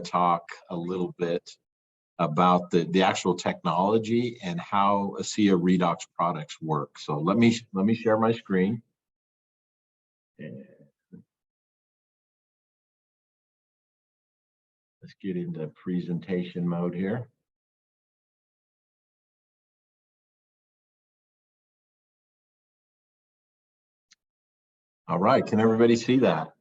talk a little bit about the actual technology and how ASEA Redox products work. So let me share my screen. Let's get into presentation mode here. All right, can everybody see that?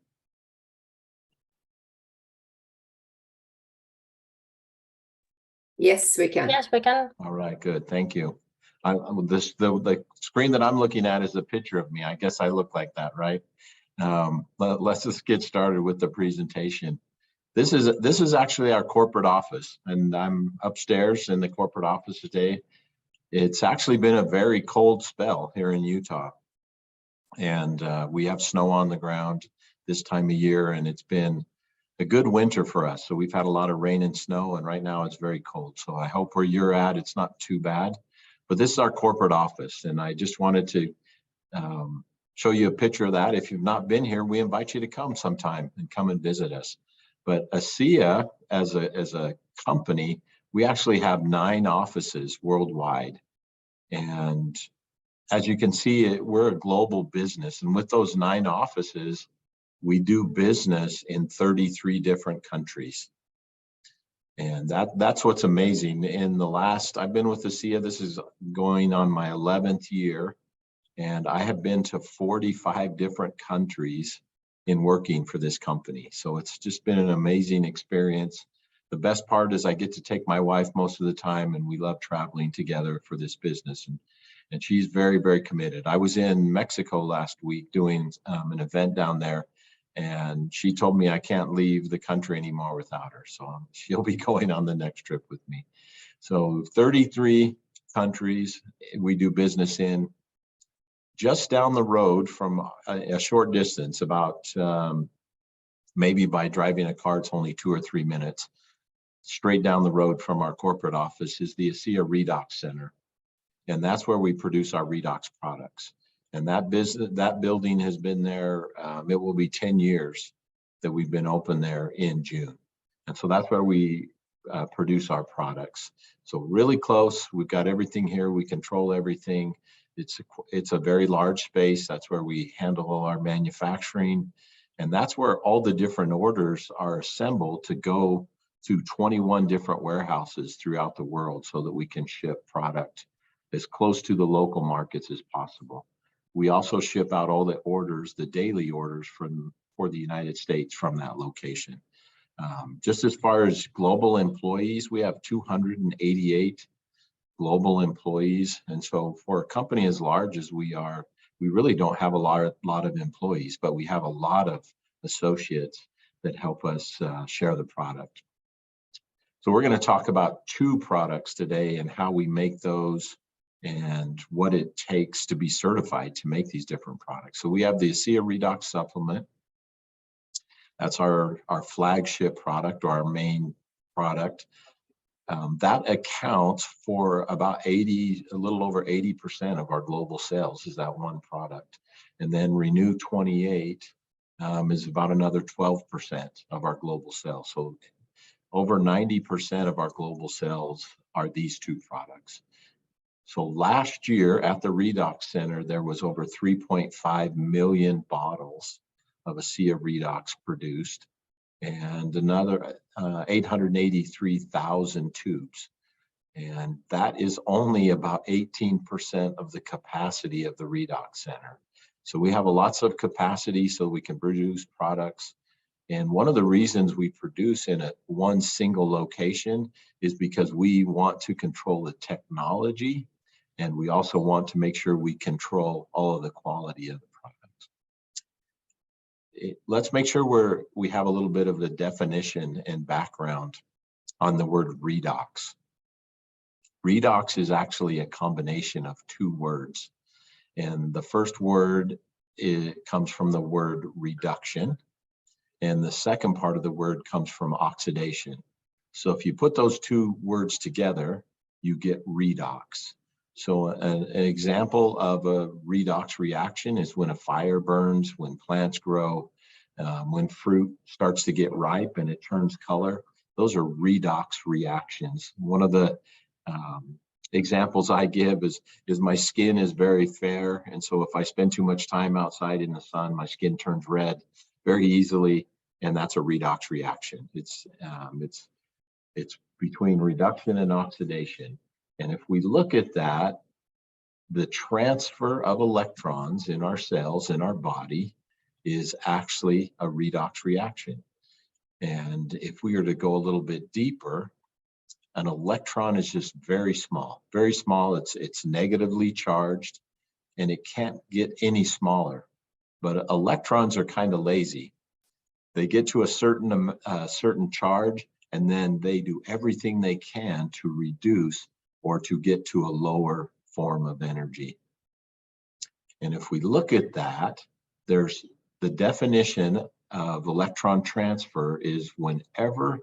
Yes, we can. Yes, we can. All right, good, thank you. The screen that I'm looking at is a picture of me. I guess I look like that, right? Let's just get started with the presentation. This is actually our corporate office, and I'm upstairs in the corporate office today. It's actually been a very cold spell here in Utah, and we have snow on the ground this time of year, and it's been a good winter for us. So we've had a lot of rain and snow, and right now it's very cold. So I hope where you're at, it's not too bad. But this is our corporate office, and I just wanted to show you a picture of that. If you've not been here, we invite you to come sometime and come and visit us. But ASEA, as a company, we actually have 9 offices worldwide. And as you can see, we're a global business. And with those 9 offices, we do business in 33 different countries. And that's what's amazing. I've been with ASEA, this is going on my 11th year, and I have been to 45 different countries in working for this company. So it's just been an amazing experience. The best part is I get to take my wife most of the time, and we love traveling together for this business. And she's very, very committed. I was in Mexico last week doing an event down there, and she told me I can't leave the country anymore without her. So she'll be going on the next trip with me. So 33 countries we do business in. Just down the road from a short distance, about maybe by driving a car, it's only 2 or 3 minutes. Straight down the road from our corporate office is the ASEA Redox Center. And that's where we produce our Redox products. And that building has been there, it will be 10 years that we've been open there in June. And so that's where we produce our products. So really close, we've got everything here, we control everything. It's a very large space. That's where we handle all our manufacturing. And that's where all the different orders are assembled to go to 21 different warehouses throughout the world so that we can ship product as close to the local markets as possible. We also ship out all the orders, the daily orders for the United States from that location. Just as far as global employees, we have 288 global employees. And so for a company as large as we are, we really don't have a lot of employees, but we have a lot of associates that help us share the product. So we're going to talk about 2 products today and how we make those and what it takes to be certified to make these different products. So we have the ASEA Redox supplement. That's our flagship product, or our main product. That accounts for about a little over 80% of our global sales is that one product. And then Renew 28 is about another 12% of our global sales. So over 90% of our global sales are these 2 products. So last year at the Redox Center, there was over 3.5 million bottles of ASEA Redox produced, and another 883,000 tubes. And that is only about 18% of the capacity of the Redox Center. So we have lots of capacity so we can produce products. And one of the reasons we produce in one single location is because we want to control the technology, and we also want to make sure we control all of the quality of the product. Let's make sure we have a little bit of the definition and background on the word redox. Redox is actually a combination of 2 words. And the first word comes from the word reduction. And the second part of the word comes from oxidation. So if you put those 2 words together, you get redox. So an example of a redox reaction is when a fire burns, when plants grow, when fruit starts to get ripe and it turns color. those are redox reactions. One of the examples I give is my skin is very fair, and so if I spend too much time outside in the sun, my skin turns red very easily, and that's a redox reaction. It's between reduction and oxidation. And if we look at that, the transfer of electrons in our cells, in our body, is actually a redox reaction. And if we were to go a little bit deeper, an electron is just very small, very small. It's negatively charged, and it can't get any smaller. But electrons are kind of lazy. They get to a certain charge, and then they do everything they can to reduce or to get to a lower form of energy. And if we look at that, there's the definition of electron transfer is whenever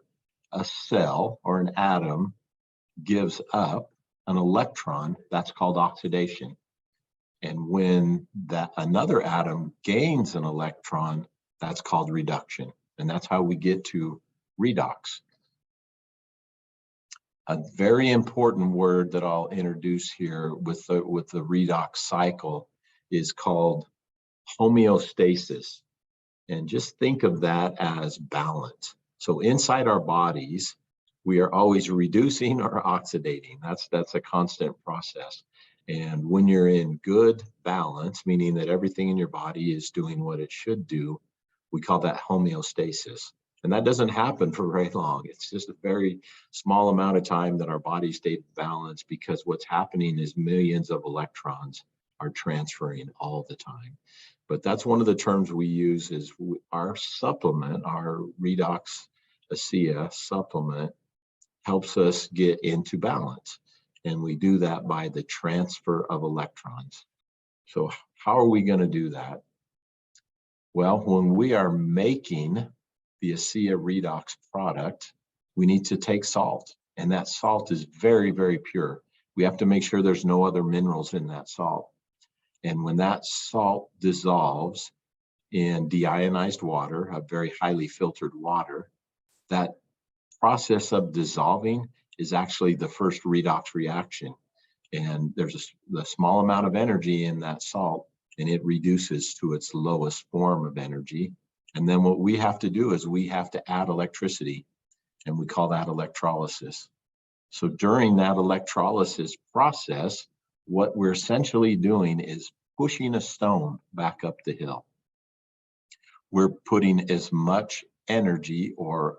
a cell or an atom gives up an electron, that's called oxidation. And when that another atom gains an electron, that's called reduction. And that's how we get to redox. A very important word that I'll introduce here with the redox cycle is called homeostasis. And just think of that as balance. So inside our bodies, we are always reducing or oxidating. That's a constant process. And when you're in good balance, meaning that everything in your body is doing what it should do, we call that homeostasis. And that doesn't happen for very long. It's just a very small amount of time that our body stays balanced, because what's happening is millions of electrons are transferring all the time. But that's one of the terms we use is our supplement, our Redox ASEA supplement helps us get into balance. And we do that by the transfer of electrons. So how are we going to do that? Well, when we are making the ASEA Redox product, we need to take salt. And that salt is very, very pure. We have to make sure there's no other minerals in that salt. And when that salt dissolves in deionized water, a very highly filtered water, that process of dissolving is actually the first redox reaction. And there's a small amount of energy in that salt, and it reduces to its lowest form of energy. And then what we have to do is we have to add electricity, and we call that electrolysis. So during that electrolysis process, what we're essentially doing is pushing a stone back up the hill. We're putting as much energy or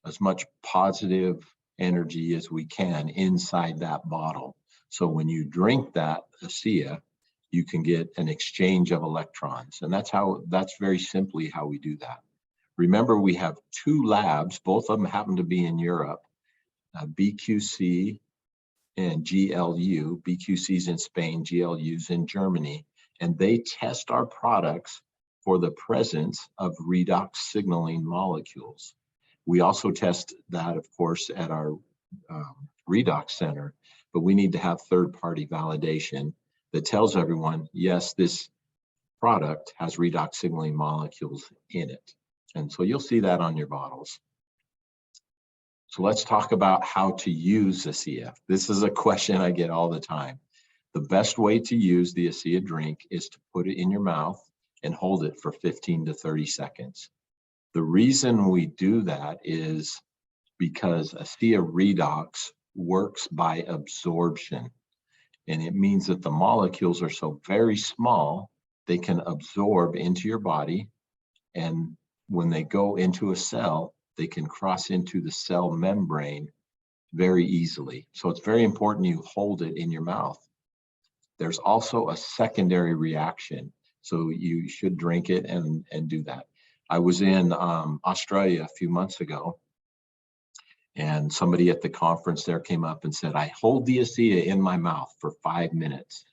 as much positive energy as we can inside that bottle. So when you drink that ASEA, you can get an exchange of electrons. And that's very simply how we do that. Remember, we have two labs, both of them happen to be in Europe, BQC and GLU. BQC's in Spain, GLU's in Germany, and they test our products for the presence of redox signaling molecules. We also test that, of course, at our redox center, but we need to have third-party validation that tells everyone, yes, this product has redox signaling molecules in it. And so you'll see that on your bottles. So let's talk about how to use ASEA. This is a question I get all the time. The best way to use the ASEA drink is to put it in your mouth and hold it for 15 to 30 seconds. The reason we do that is because ASEA Redox works by absorption. And it means that the molecules are so very small, they can absorb into your body. And when they go into a cell, they can cross into the cell membrane very easily. So it's very important you hold it in your mouth. There's also a secondary reaction. So you should drink it and do that. I was in Australia a few months ago, and somebody at the conference there came up and said, I hold the ASEA in my mouth for 5 minutes.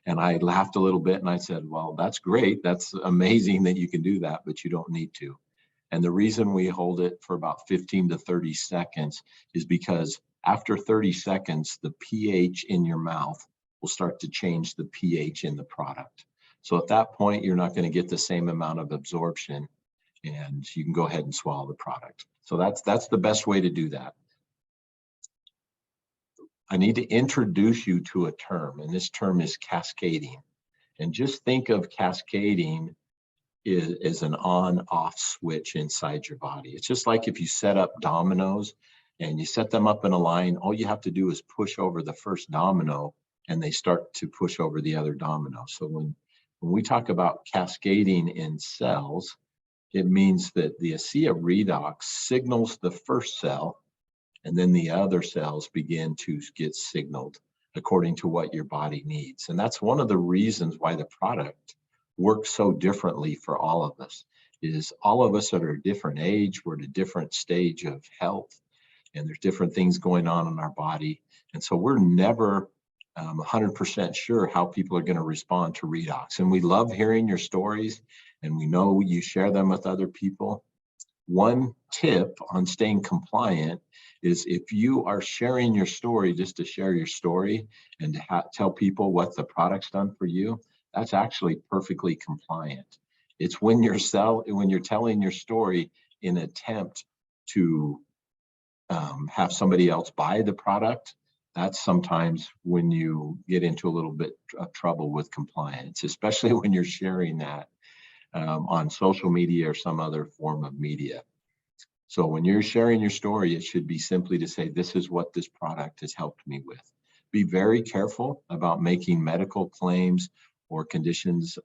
And I laughed a little bit and I said, well, that's great. That's amazing that you can do that, but you don't need to. And the reason we hold it for about 15 to 30 seconds is because after 30 seconds, the pH in your mouth will start to change the pH in the product. So at that point, you're not going to get the same amount of absorption, and you can go ahead and swallow the product. So that's the best way to do that. I need to introduce you to a term, and this term is cascading. And just think of cascading is an on-off switch inside your body. It's just like if you set up dominoes and you set them up in a line, all you have to do is push over the first domino and they start to push over the other domino. So when we talk about cascading in cells, it means that the ASEA Redox signals the first cell, and then the other cells begin to get signaled according to what your body needs. And that's one of the reasons why the product works so differently for all of us, is all of us are at a different age, we're at a different stage of health, and there's different things going on in our body. And so we're never 100% sure how people are going to respond to Redox. And we love hearing your stories, and we know you share them with other people. One tip on staying compliant is if you are sharing your story just to share your story and to tell people what the product's done for you, that's actually perfectly compliant. It's when you're telling your story in an attempt to have somebody else buy the product, that's sometimes when you get into a little bit of trouble with compliance, especially when you're sharing that on social media or some other form of media. So when you're sharing your story, it should be simply to say, this is what this product has helped me with. Be very careful about making medical claims or conditions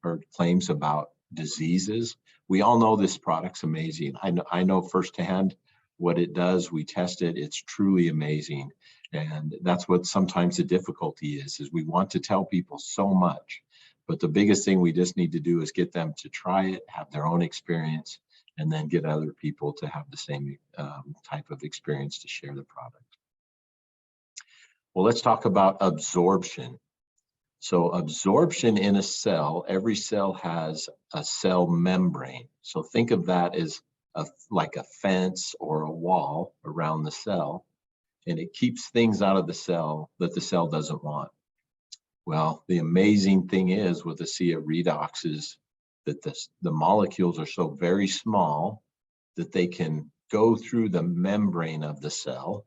or claims about diseases. We all know this product's amazing. I know firsthand what it does. We test it. It's truly amazing. And that's what sometimes the difficulty is we want to tell people so much. But the biggest thing we just need to do is get them to try it, have their own experience, and then get other people to have the same type of experience to share the product. Well, let's talk about absorption. So absorption in a cell, every cell has a cell membrane. So think of that as like a fence or a wall around the cell, and it keeps things out of the cell that the cell doesn't want. Well, the amazing thing is with ASEA Redox is that the molecules are so very small that they can go through the membrane of the cell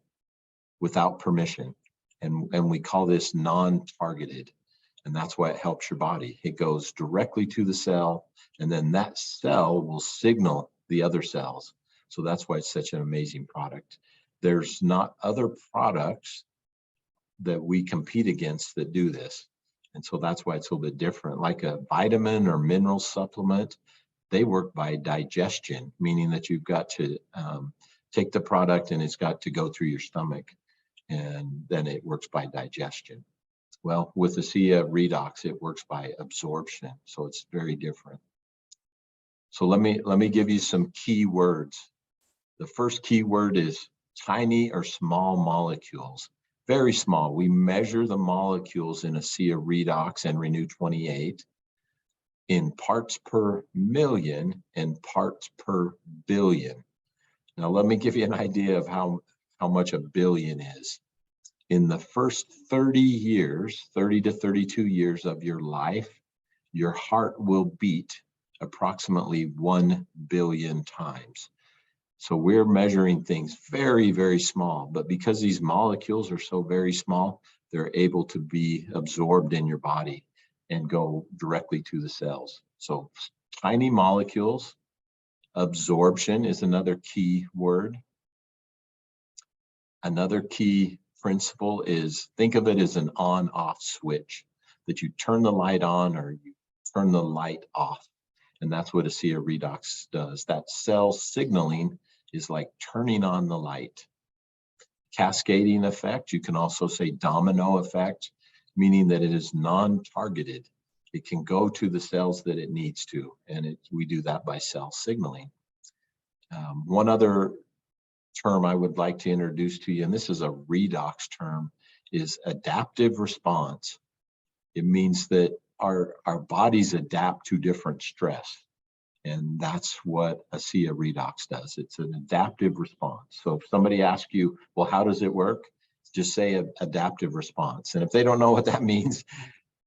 without permission. And we call this non-targeted. And that's why it helps your body. It goes directly to the cell, and then that cell will signal the other cells. So that's why it's such an amazing product. There's not other products that we compete against that do this. And so that's why it's a little bit different. Like a vitamin or mineral supplement, they work by digestion, meaning that you've got to take the product and it's got to go through your stomach, and then it works by digestion. Well, with the ASEA Redox, it works by absorption, so it's very different. So let me give you some key words. The first key word is tiny or small molecules. Very small. We measure the molecules in ASEA Redox and Renew 28 in parts per million and parts per billion. Now let me give you an idea of how much a billion is. In the first 30 years, 30 to 32 years of your life, your heart will beat approximately 1 billion times. So we're measuring things very, very small, but because these molecules are so very small, they're able to be absorbed in your body and go directly to the cells. So tiny molecules, absorption is another key word. Another key principle is, think of it as an on-off switch, that you turn the light on or you turn the light off. And that's what ASEA Redox does. That cell signaling is like turning on the light. Cascading effect, you can also say domino effect, meaning that it is non-targeted. It can go to the cells that it needs to, and we do that by cell signaling. One other term I would like to introduce to you, and this is a redox term, is adaptive response. It means that our bodies adapt to different stress. And that's what ASEA Redox does. It's an adaptive response. So if somebody asks you, well, how does it work? Just say adaptive response. And if they don't know what that means,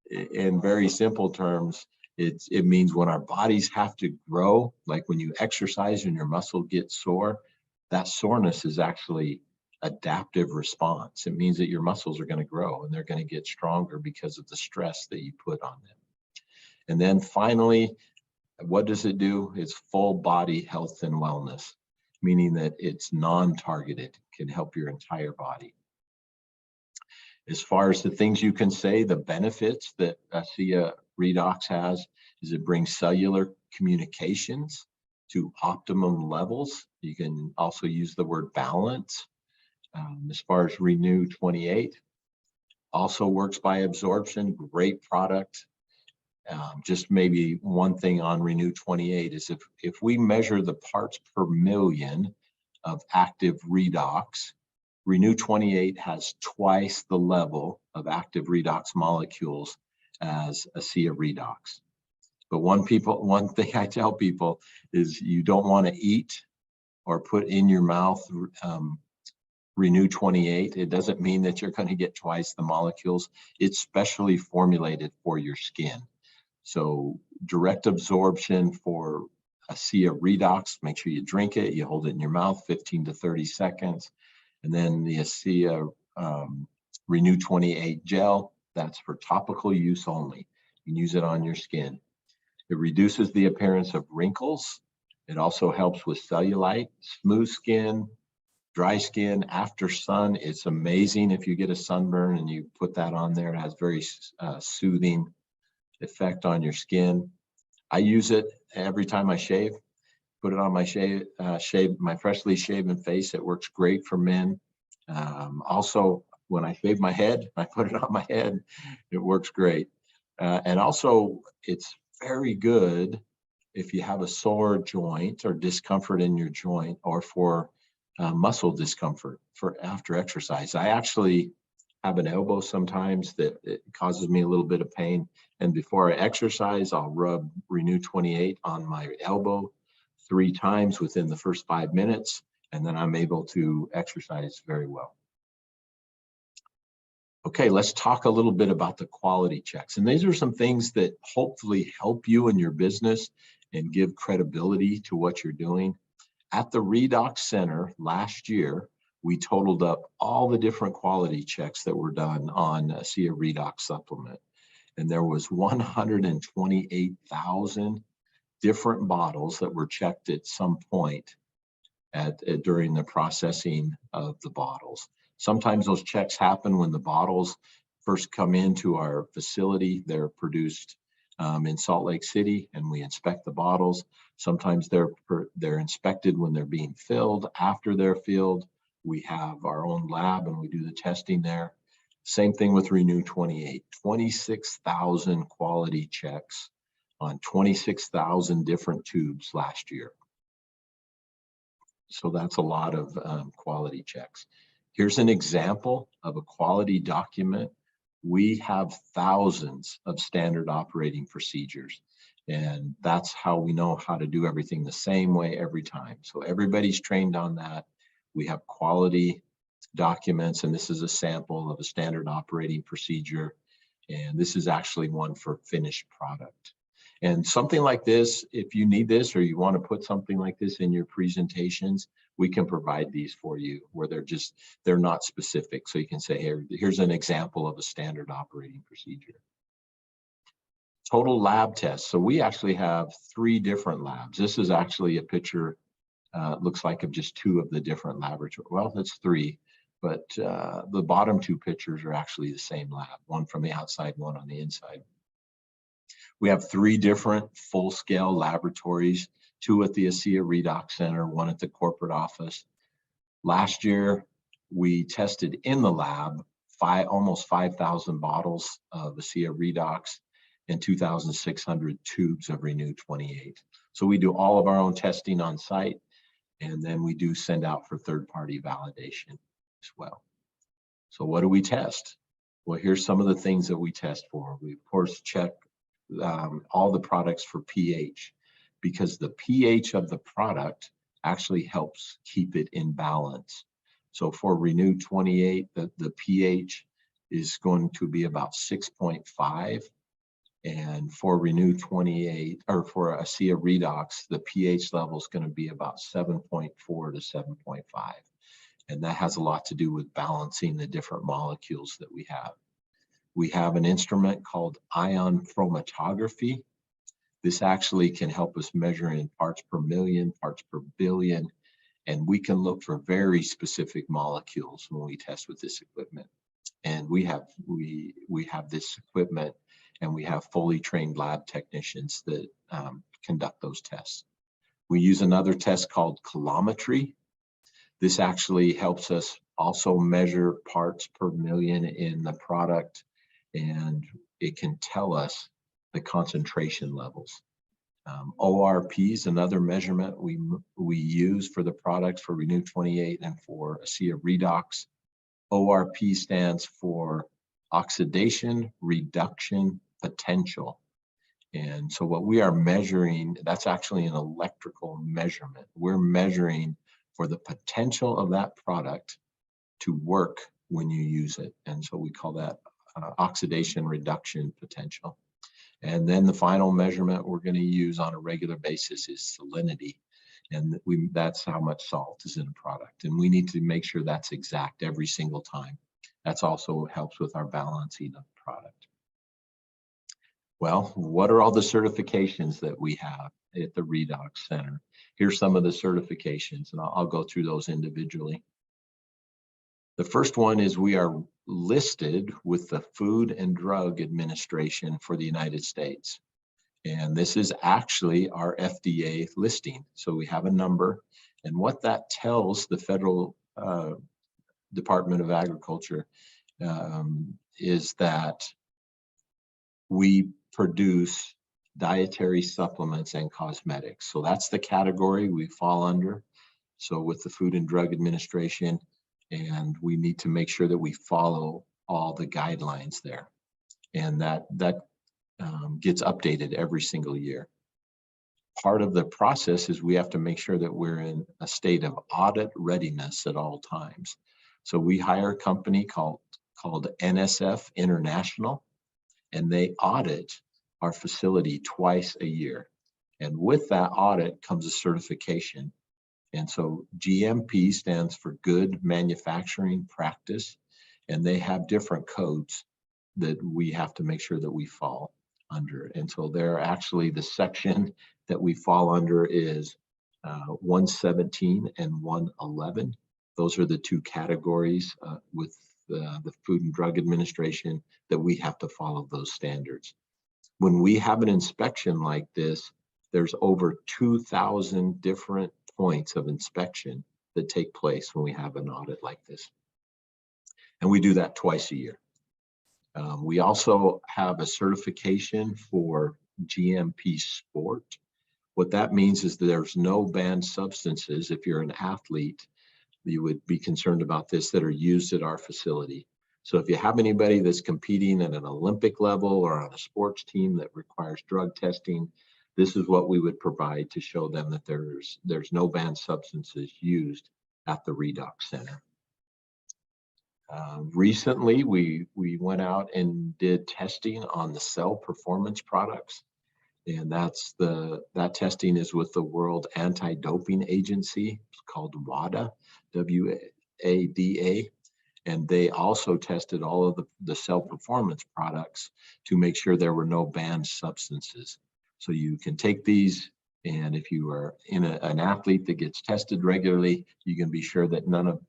in very simple terms, it means when our bodies have to grow, like when you exercise and your muscle gets sore, that soreness is actually adaptive response. It means that your muscles are going to grow and they're going to get stronger because of the stress that you put on them. And then finally, what does it do? It's full body health and wellness, meaning that it's non-targeted, can help your entire body. As far as the things you can say, the benefits that ASEA Redox has is it brings cellular communications to optimum levels. You can also use the word balance. As far as Renew 28, also works by absorption, great product. Just maybe one thing on Renew 28 is if we measure the parts per million of active redox, Renew 28 has twice the level of active redox molecules as ASEA Redox. But one thing I tell people is you don't want to eat or put in your mouth Renew 28. It doesn't mean that you're going to get twice the molecules. It's specially formulated for your skin. So direct absorption for ASEA Redox, make sure you drink it, you hold it in your mouth 15 to 30 seconds. And then the ASEA Renew 28 gel, that's for topical use only. You can use it on your skin. It reduces the appearance of wrinkles. It also helps with cellulite, smooth skin, dry skin, after sun. It's amazing if you get a sunburn and you put that on there. It has very soothing effect on your skin. I use it every time I shave. Put it on my my freshly shaven face. It works great for men. Also, when I shave my head, I put it on my head. It works great. And also, it's very good if you have a sore joint or discomfort in your joint, or for muscle discomfort for after exercise. I actually have an elbow sometimes that it causes me a little bit of pain. And before I exercise, I'll rub Renew 28 on my elbow 3 times within the first 5 minutes, and then I'm able to exercise very well. Okay, let's talk a little bit about the quality checks. And these are some things that hopefully help you in your business and give credibility to what you're doing. At the Redox Center last year, we totaled up all the different quality checks that were done on ASEA Redox supplement. And there was 128,000 different bottles that were checked at some point during the processing of the bottles. Sometimes those checks happen when the bottles first come into our facility. They're produced in Salt Lake City, and we inspect the bottles. Sometimes they're inspected when they're being filled. After they're filled, we have our own lab and we do the testing there. Same thing with Renew 28, 26,000 quality checks on 26,000 different tubes last year. So that's a lot of quality checks. Here's an example of a quality document. We have thousands of standard operating procedures, and that's how we know how to do everything the same way every time. So everybody's trained on that. We have quality documents, and this is a sample of a standard operating procedure. And this is actually one for finished product. And something like this, if you need this or you want to put something like this in your presentations, we can provide these for you where they're not specific. So you can say, hey, here's an example of a standard operating procedure. Total lab tests. So we actually have 3 different labs. This is actually a picture, looks like, of just 2 of the different laboratories. Well, that's 3, but the bottom 2 pictures are actually the same lab, one from the outside, one on the inside. We have 3 different full-scale laboratories, 2 at the ASEA Redox Center, 1 at the corporate office. Last year, we tested in the lab almost 5,000 bottles of ASEA Redox and 2,600 tubes of Renew 28. So we do all of our own testing on site, and then we do send out for third-party validation as well. So what do we test? Well, here's some of the things that we test for. We, of course, check all the products for pH, because the pH of the product actually helps keep it in balance. So for Renew 28, the pH is going to be about 6.5, And for Renew 28, or for ASEA Redox, the pH level is going to be about 7.4 to 7.5. And that has a lot to do with balancing the different molecules that we have. We have an instrument called ion chromatography. This actually can help us measure in parts per million, parts per billion, and we can look for very specific molecules when we test with this equipment. And we have this equipment, and we have fully trained lab technicians that conduct those tests. We use another test called coulometry. This actually helps us also measure parts per million in the product, and it can tell us the concentration levels. ORP is another measurement we use for the products for Renew 28 and for ASEA Redox. ORP stands for oxidation reduction potential. And so what we are measuring, that's actually an electrical measurement. We're measuring for the potential of that product to work when you use it. And so we call that oxidation reduction potential. And then the final measurement we're going to use on a regular basis is salinity. And that's how much salt is in a product. And we need to make sure that's exact every single time. That's also helps with our balancing of the product. Well, what are all the certifications that we have at the Redox Center? Here's some of the certifications, and I'll go through those individually. The first one is we are listed with the Food and Drug Administration for the United States. And this is actually our FDA listing. So we have a number, and what that tells the Federal Department of Agriculture is that we produce dietary supplements and cosmetics. So that's the category we fall under. So with the Food and Drug Administration, and we need to make sure that we follow all the guidelines there. And that gets updated every single year. Part of the process is we have to make sure that we're in a state of audit readiness at all times. So we hire a company called NSF International, and they audit our facility twice a year. And with that audit comes a certification. And so GMP stands for Good Manufacturing Practice, and they have different codes that we have to make sure that we fall under. And so they're actually, the section that we fall under is 117 and 111. Those are the two categories with the Food and Drug Administration that we have to follow those standards. When we have an inspection like this, there's over 2,000 different points of inspection that take place when we have an audit like this. And we do that twice a year. We also have a certification for GMP Sport. What that means is that there's no banned substances. If you're an athlete, you would be concerned about this, that are used at our facility. So if you have anybody that's competing at an Olympic level or on a sports team that requires drug testing, this is what we would provide to show them that there's no banned substances used at the Redox Center. Recently, we went out and did testing on the cell performance products, and that testing is with the World Anti-Doping Agency. It's called WADA, W-A-D-A, and they also tested all of the cell performance products to make sure there were no banned substances. So you can take these, and if you are an athlete that gets tested regularly, you can be sure that none of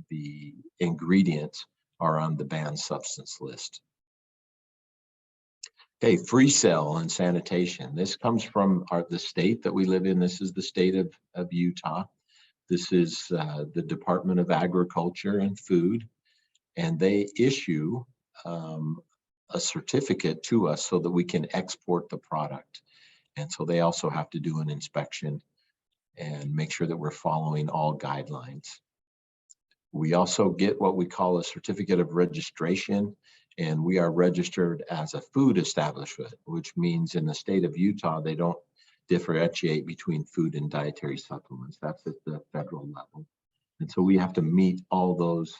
the ingredients are on the banned substance list. Okay, free cell and sanitation. This comes from the state that we live in. This is the state of Utah. This is the Department of Agriculture and Food, and they issue a certificate to us so that we can export the product. And so they also have to do an inspection and make sure that we're following all guidelines. We also get what we call a certificate of registration, and we are registered as a food establishment, which means in the state of Utah, they don't differentiate between food and dietary supplements. That's at the federal level. And so we have to meet all those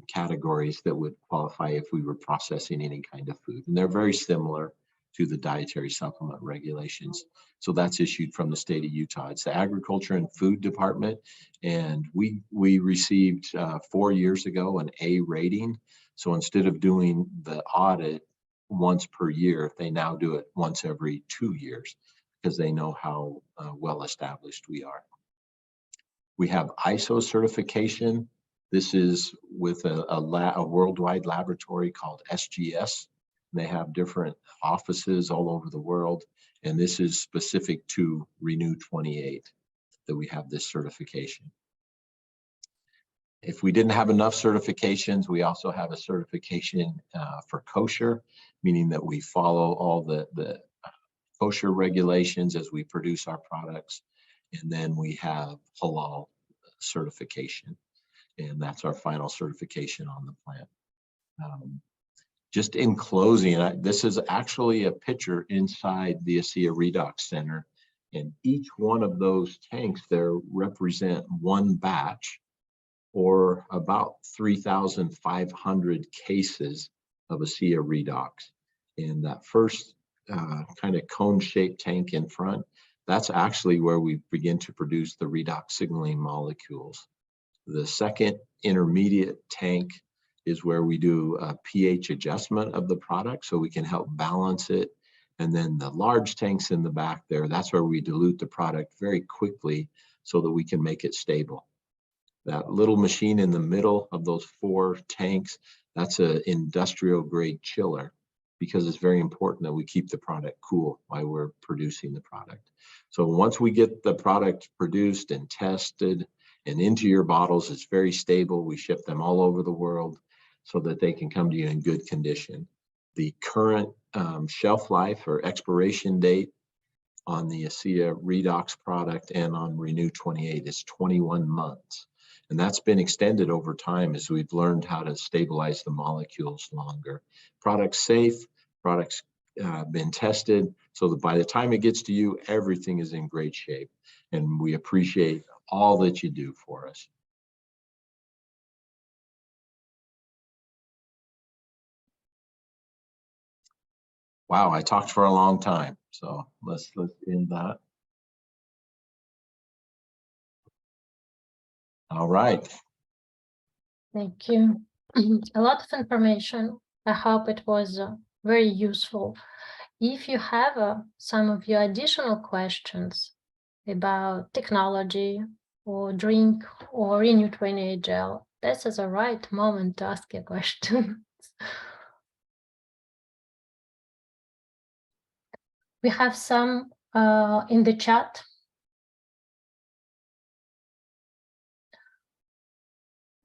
categories that would qualify if we were processing any kind of food. And they're very similar to the dietary supplement regulations. So that's issued from the state of Utah. It's the Agriculture and Food Department. And we received 4 years ago an A rating. So instead of doing the audit once per year, they now do it once every 2 years because they know how well established we are. We have ISO certification. This is with a worldwide laboratory called SGS. They have different offices all over the world, and this is specific to Renew 28 that we have this certification. If we didn't have enough certifications, we also have a certification for kosher, meaning that we follow all the kosher regulations as we produce our products. And then we have halal certification, and that's our final certification on the plant. Just in closing, this is actually a picture inside the ASEA Redox Center, and each one of those tanks there represent one batch or about 3,500 cases of ASEA Redox. And that first kind of cone-shaped tank in front, that's actually where we begin to produce the redox signaling molecules. The second intermediate tank is where we do a pH adjustment of the product so we can help balance it. And then the large tanks in the back there, that's where we dilute the product very quickly so that we can make it stable. That little machine in the middle of those 4 tanks, that's an industrial grade chiller, because it's very important that we keep the product cool while we're producing the product. So once we get the product produced and tested and into your bottles, it's very stable. We ship them all over the world so that they can come to you in good condition. The current shelf life or expiration date on the ASEA Redox product and on Renew 28 is 21 months. And that's been extended over time as we've learned how to stabilize the molecules longer. Product's safe, product's been tested, so that by the time it gets to you, everything is in great shape. And we appreciate all that you do for us. Wow, I talked for a long time, so let's end that. All right. Thank you. A lot of information. I hope it was very useful. If you have some of your additional questions about technology or drink or Renew 28 gel, this is the right moment to ask your question. We have some in the chat.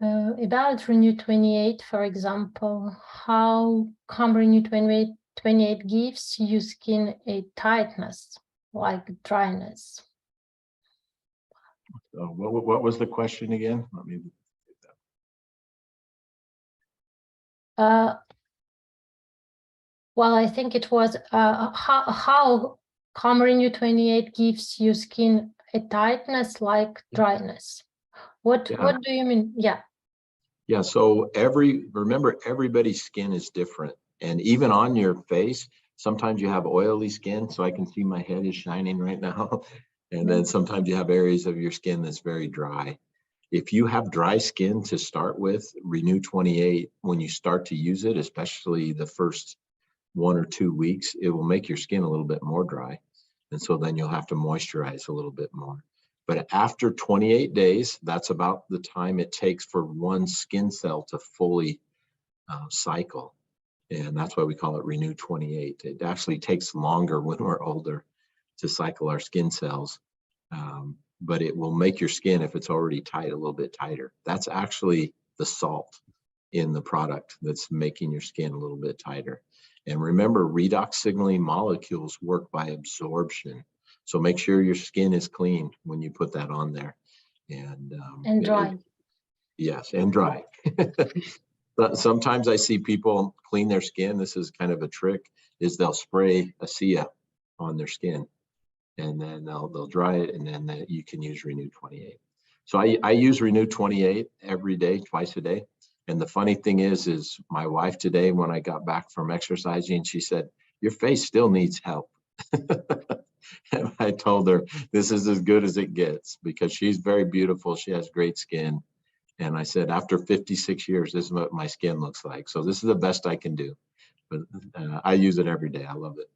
About Renew 28, for example, how come Renew 28 gives you skin a tightness, like dryness? What was the question again? Let me well, I think it was how come Renew 28 gives you skin a tightness like dryness? What do you mean? Yeah, so remember, everybody's skin is different. And even on your face, sometimes you have oily skin, so I can see my head is shining right now. And then sometimes you have areas of your skin that's very dry. If you have dry skin to start with, Renew 28, when you start to use it, especially the first 1 or 2 weeks, it will make your skin a little bit more dry. And so then you'll have to moisturize a little bit more. But after 28 days, that's about the time it takes for one skin cell to fully cycle. And that's why we call it Renew 28. It actually takes longer when we're older to cycle our skin cells. But it will make your skin, if it's already tight, a little bit tighter. That's actually the salt in the product that's making your skin a little bit tighter. And remember, redox signaling molecules work by absorption. So make sure your skin is clean when you put that on there. And dry. Yes, and dry. But sometimes I see people clean their skin. This is kind of a trick, is they'll spray ASEA on their skin, and then they'll dry it, and then you can use Renew 28. So I use Renew 28 every day, twice a day. And the funny thing is my wife today, when I got back from exercising, she said, "Your face still needs help." And I told her, this is as good as it gets, because she's very beautiful. She has great skin. And I said, after 56 years, this is what my skin looks like. So this is the best I can do. But I use it every day. I love it.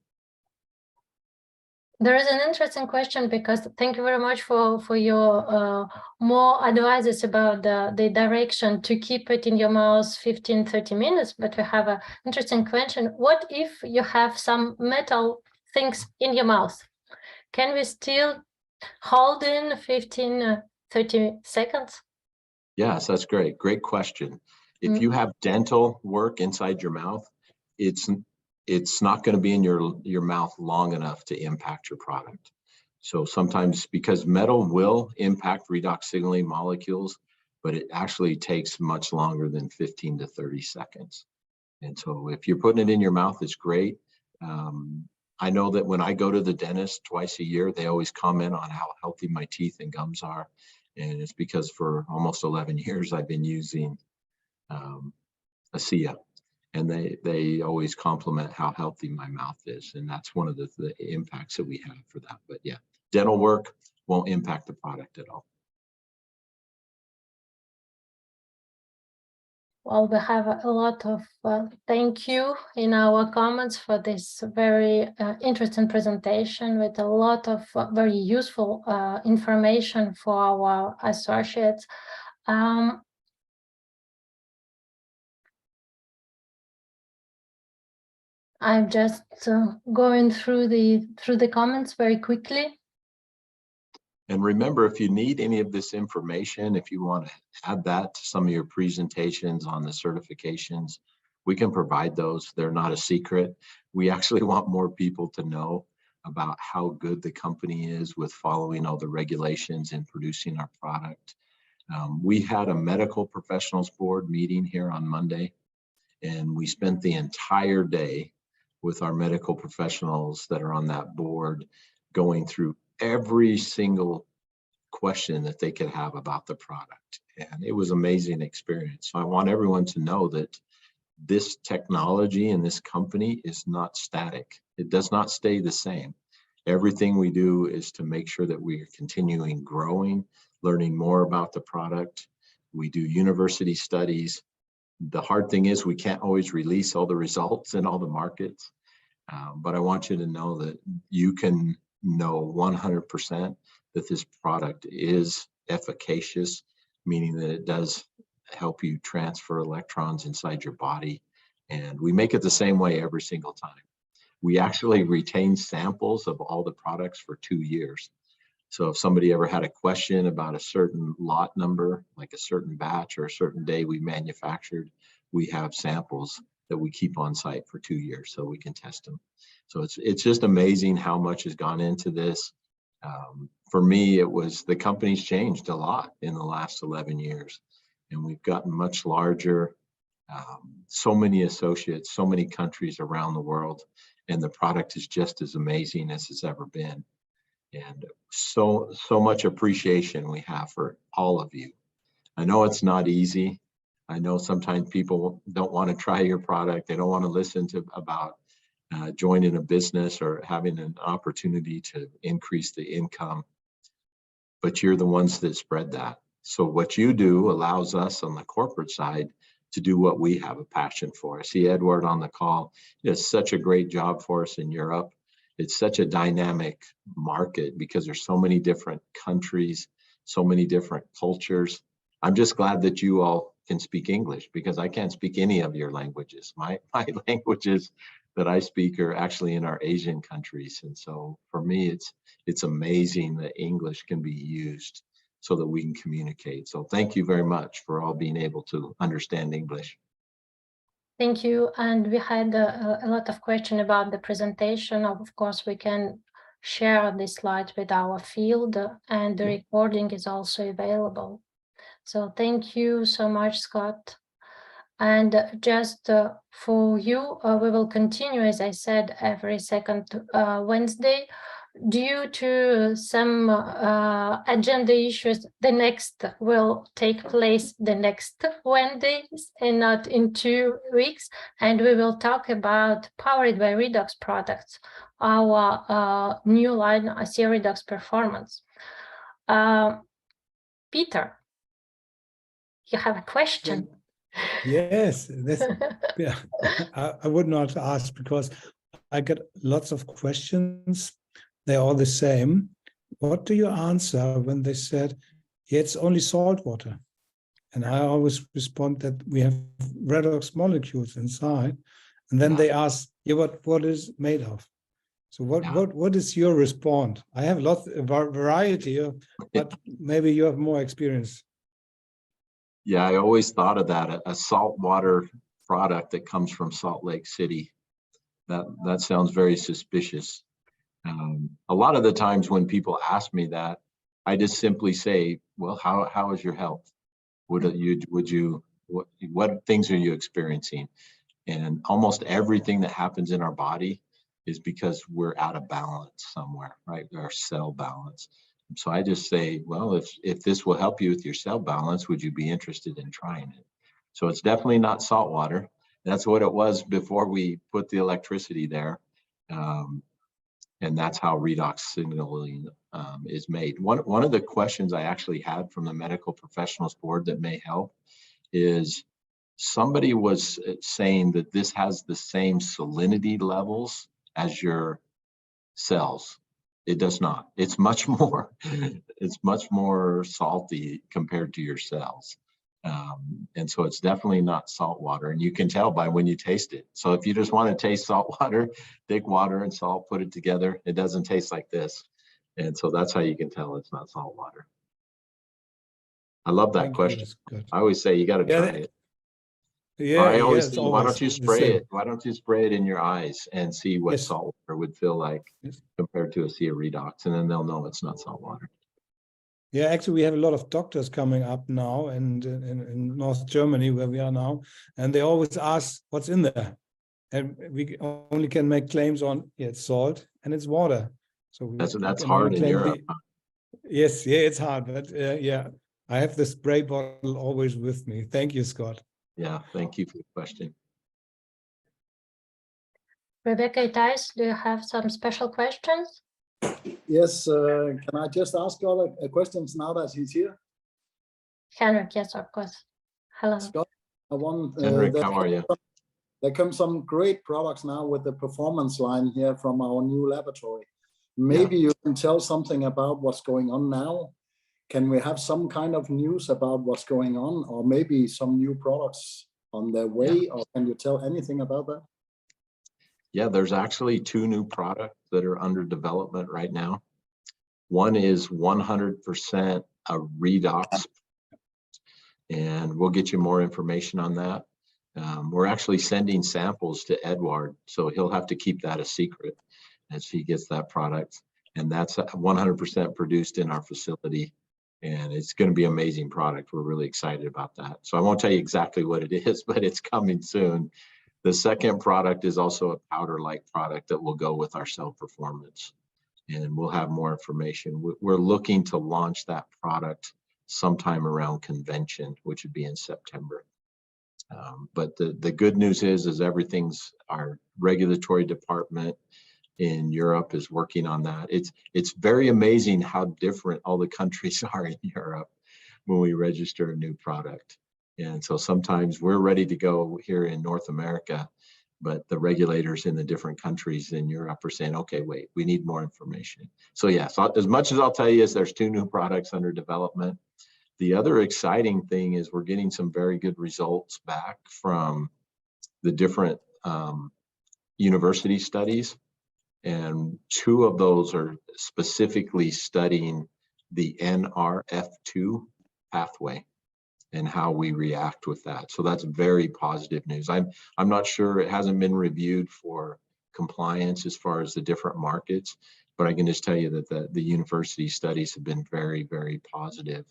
There is an interesting question, because thank you very much for your more advices about the direction to keep it in your mouth 15-30 minutes. But we have an interesting question. What if you have some metal things in your mouth? Can we still hold in 15-30 seconds? Yes, that's great. Great question. If you have dental work inside your mouth, it's not going to be in your mouth long enough to impact your product. So sometimes, because metal will impact redox signaling molecules, but it actually takes much longer than 15 to 30 seconds. And so if you're putting it in your mouth, it's great. I know that when I go to the dentist twice a year, they always comment on how healthy my teeth and gums are. And it's because for almost 11 years, I've been using ASEA. And they always compliment how healthy my mouth is. And that's one of the impacts that we have for that. But yeah, dental work won't impact the product at all. Well, we have a lot of thank you in our comments for this very interesting presentation, with a lot of very useful information for our associates. I'm just going through the comments very quickly. And remember, if you need any of this information, if you want to add that to some of your presentations on the certifications, we can provide those. They're not a secret. We actually want more people to know about how good the company is with following all the regulations and producing our product. We had a medical professionals board meeting here on Monday, and we spent the entire day with our medical professionals that are on that board, going through every single question that they could have about the product. And it was an amazing experience. So I want everyone to know that this technology and this company is not static. It does not stay the same. Everything we do is to make sure that we are continuing growing, learning more about the product. We do university studies. The hard thing is we can't always release all the results in all the markets. But I want you to know that you can know 100% that this product is efficacious, meaning that it does help you transfer electrons inside your body. And we make it the same way every single time. We actually retain samples of all the products for 2 years. So if somebody ever had a question about a certain lot number, like a certain batch or a certain day we manufactured, we have samples that we keep on site for 2 years so we can test them. So it's just amazing how much has gone into this. For me, it was, the company's changed a lot in the last 11 years, and we've gotten much larger, so many associates, so many countries around the world, and the product is just as amazing as it's ever been. And so much appreciation we have for all of you. I know it's not easy. I know sometimes people don't want to try your product. They don't want to listen to about joining a business or having an opportunity to increase the income, but you're the ones that spread that. So what you do allows us on the corporate side to do what we have a passion for. I see Edward on the call. He does such a great job for us in Europe. It's such a dynamic market because there's so many different countries, so many different cultures. I'm just glad that you all can speak English, because I can't speak any of your languages. My languages that I speak are actually in our Asian countries. And so for me, it's amazing that English can be used so that we can communicate. So thank you very much for all being able to understand English. Thank you. And we had a lot of questions about the presentation. Of course, we can share the slides with our field, and the recording is also available. So thank you so much, Scott. And just for you, we will continue, as I said, every second Wednesday, due to some agenda issues, the next will take place the next Wednesdays and not in 2 weeks. And we will talk about Powered by Redox products, our new line ASEA Redox Performance. Peter, you have a question? Yes, yeah, I would not ask because I get lots of questions. They're all the same. What do you answer when they said, yeah, it's only salt water? And I always respond that we have redox molecules inside. And then they ask, yeah, what is it made of? So what is your response? I have lots of variety, but maybe you have more experience. Yeah, I always thought of that, a saltwater product that comes from Salt Lake City. That sounds very suspicious. A lot of the times when people ask me that, I just simply say, well, how is your health? What things are you experiencing? And almost everything that happens in our body is because we're out of balance somewhere, right? Our cell balance. So I just say, well, if this will help you with your cell balance, would you be interested in trying it? So it's definitely not salt water. That's what it was before we put the electricity there. And that's how redox signaling is made. One of the questions I actually had from the medical professionals board that may help is somebody was saying that this has the same salinity levels as your cells. It does not. It's much more salty compared to your cells. And so it's definitely not salt water, and you can tell by when you taste it. So if you just want to taste salt water, take water and salt, put it together. It doesn't taste like this. And so that's how you can tell it's not salt water. I love that question. I always say you got to try it. Yeah, I always say, why don't you spray it? Why don't you spray it in your eyes and see what salt water would feel like compared to ASEA Redox, and then they'll know it's not salt water. Yeah, actually, we have a lot of doctors coming up now, and in North Germany, where we are now, and they always ask what's in there, and we only can make claims on it's salt and it's water. So that's hard in Europe. Yes, yeah, it's hard, but yeah, I have the spray bottle always with me. Thank you, Scott. Yeah, thank you for the question. Rebecca Thijs, do you have some special questions? Yes, can I just ask all the questions now that he's here? Henrik, yes, of course. Hello. Scott, Henrik, how are you? There come some great products now with the performance line here from our new laboratory. Maybe you can tell something about what's going on now. Can we have some kind of news about what's going on, or maybe some new products on their way, or can you tell anything about that? Yeah, there's actually 2 new products that are under development right now. One is 100% a redox, and we'll get you more information on that. We're actually sending samples to Edward, so he'll have to keep that a secret as he gets that product. And that's 100% produced in our facility, and it's going to be an amazing product. We're really excited about that. So I won't tell you exactly what it is, but it's coming soon. The second product is also a powder-like product that will go with our cell performance, and we'll have more information. We're looking to launch that product sometime around convention, which would be in September. But the good news is everything's, our regulatory department in Europe is working on that. It's very amazing how different all the countries are in Europe when we register a new product. And so sometimes we're ready to go here in North America, but the regulators in the different countries in Europe are saying, okay, wait, we need more information. So yeah, so as much as I'll tell you is there's 2 new products under development. The other exciting thing is we're getting some very good results back from the different university studies. And 2 of those are specifically studying the NRF2 pathway and how we react with that. So that's very positive news. I'm not sure, it hasn't been reviewed for compliance as far as the different markets, but I can just tell you that the university studies have been very, very positive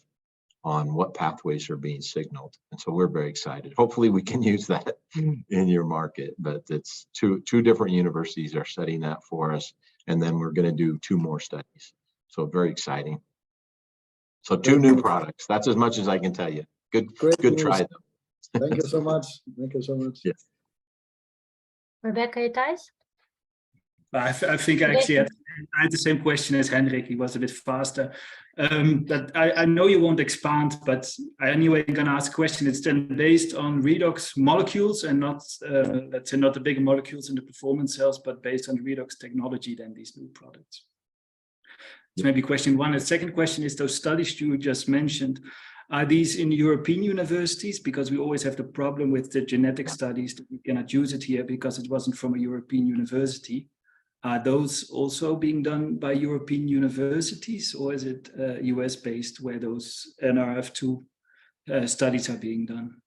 on what pathways are being signaled. And so we're very excited. Hopefully we can use that in your market, but it's two different universities are studying that for us. And then we're going to do 2 more studies. So very exciting. So 2 new products. That's as much as I can tell you. Good news. try though. Thank you so much. Thank you so much. Yes. Rebecca, Thijs? I think I actually had the same question as Henrik. He was a bit faster. But I know you won't expand, but I anyway going to ask a question. It's then based on redox molecules and not, let's say, not the bigger molecules in the performance cells, but based on the redox technology, then these new products. So maybe question 1. The second question is those studies you just mentioned, are these in European universities? Because we always have the problem with the genetic studies that we cannot use it here because it wasn't from a European university. Are those also being done by European universities, or is it US-based where those NRF2 studies are being done?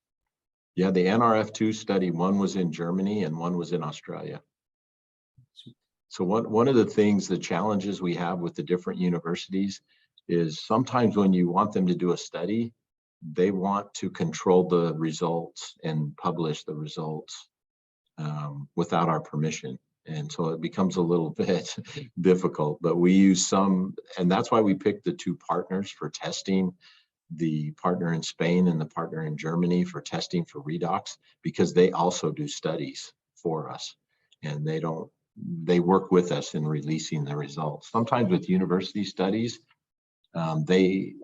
Yeah, the NRF2 study, one was in Germany and one was in Australia. So one of the things, the challenges we have with the different universities is sometimes when you want them to do a study, they want to control the results and publish the results without our permission. And so it becomes a little bit difficult, but we use some, and that's why we picked the 2 partners for testing, the partner in Spain and the partner in Germany for testing for redox, because they also do studies for us and they work with us in releasing the results. Sometimes with university studies, they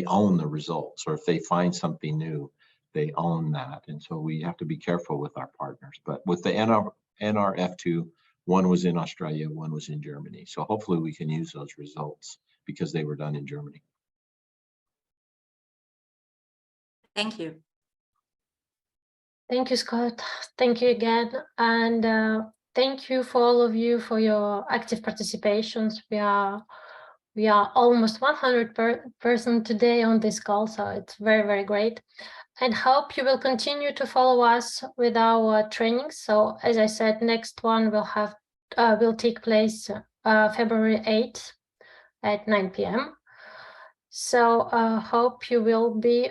own the results, or if they find something new, they own that. And so we have to be careful with our partners. But with the NRF2, one was in Australia, one was in Germany. So hopefully we can use those results because they were done in Germany. Thank you. Thank you, Scott. Thank you again. And thank you for all of you for your active participations. We are almost 100% today on this call, so it's very, very great. And hope you will continue to follow us with our trainings. So as I said, next one will take place February 8th at 9 p.m. So hope you will be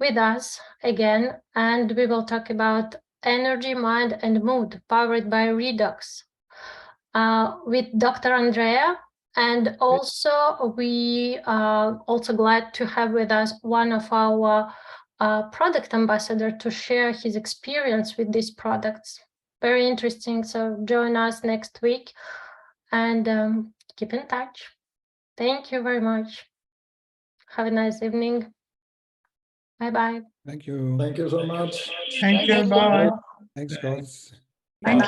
with us again, and we will talk about energy, mind, and mood powered by Redox with Dr. Andrea. And also we are also glad to have with us one of our product ambassador to share his experience with these products. Very interesting. So join us next week and keep in touch. Thank you very much. Have a nice evening. Bye-bye. Thank you. Thank you so much. Thank you. Bye. Thanks, guys. Thank you.